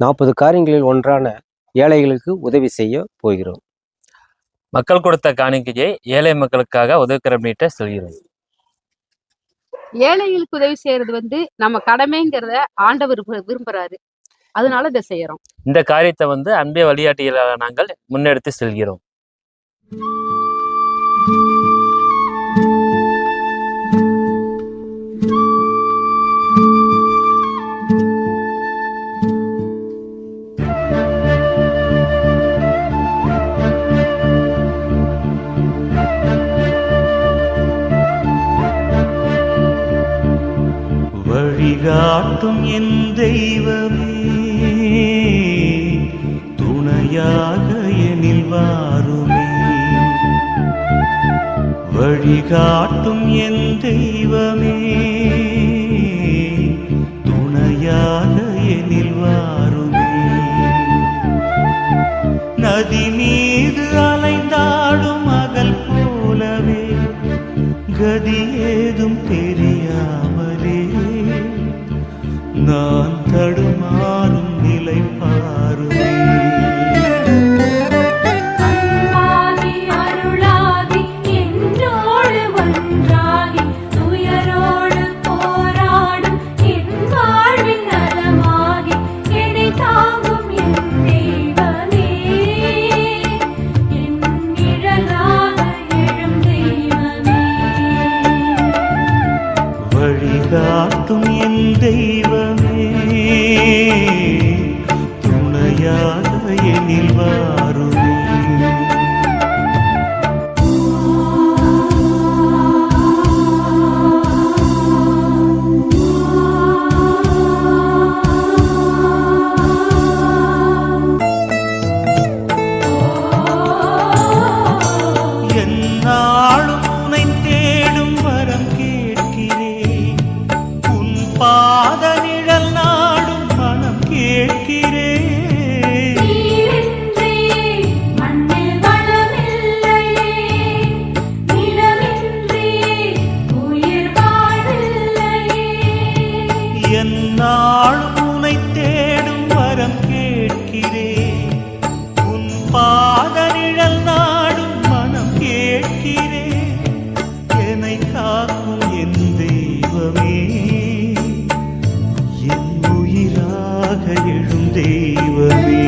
40 காரியங்களில் ஒன்றான ஏழைகளுக்கு உதவி செய்ய போகிறோம். மக்கள் கொடுத்த காணிக்கையை ஏழை மக்களுக்காக உதவிக்கரம் நீட்ட செல்கிறோம். ஏழைகளுக்கு உதவி செய்யறது நம்ம கடமைங்கிறத ஆண்டவர் விரும்புறாரு. அதனால இதை செய்யறோம். இந்த காரியத்தை அன்பே வழிகாட்டிகளாக நாங்கள் முன்னெடுத்து செல்கிறோம். வழிகாட்டும் என் தெய்வமே, துணையாக எனில் வாருமே. வழிகாட்டும் என் தெய்வமே, துணையாக எனில் வாருமே. நதி மீது அலைந்தாடும் மகள் போலவே கதி ஏதும் தெரியாமலே நான் தடுமாறும் நிலை பாருமே. வழிகாட்டும் என் தெய்வமே, துணையாக எனில் வாருமே. என்னாலும் உன்னை தேடும் வரம் கேட்கிறேன், உன் பாத நிழல் நாடும் மனம் கேட்கிறேன். என்னாலும் உன்னை தேடும் வரம் கேட்கிறேன், உன் பாத நிழல் நாடும் மனம் கேட்கிறேன். என்னை காக்கும் என் தெய்வமே, என் உயிராக எழும் தெய்வமே.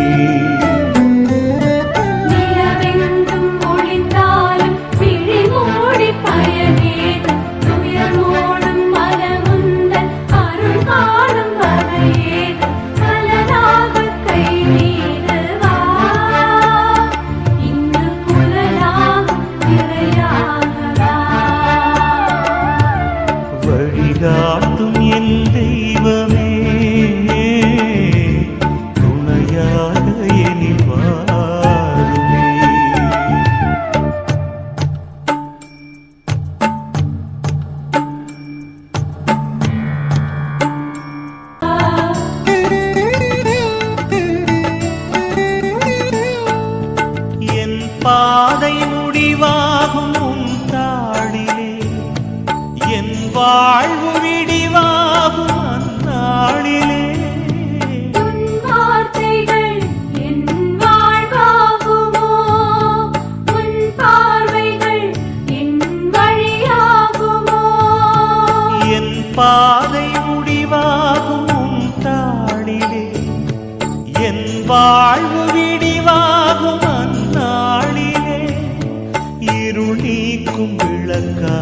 வழிகாட்டும் என் தெய்வமே, துணையாக எனில் வாருமே. என் பாதை முடிவாகும் உன் தாளிலே, என் வாழ்வு விடிவாகும் அந்நாளிலே. உன் வார்த்தைகள் என் வாழ்வாகுமோ, உன் பார்வைகள் என் வழியாகுமோ. என் பாதை முடிவாகும் உன் தாளிலே, என் வாழ்வு விடிவாகும் அந்நாளிலே. இருள் நீக்கும் விளக்கா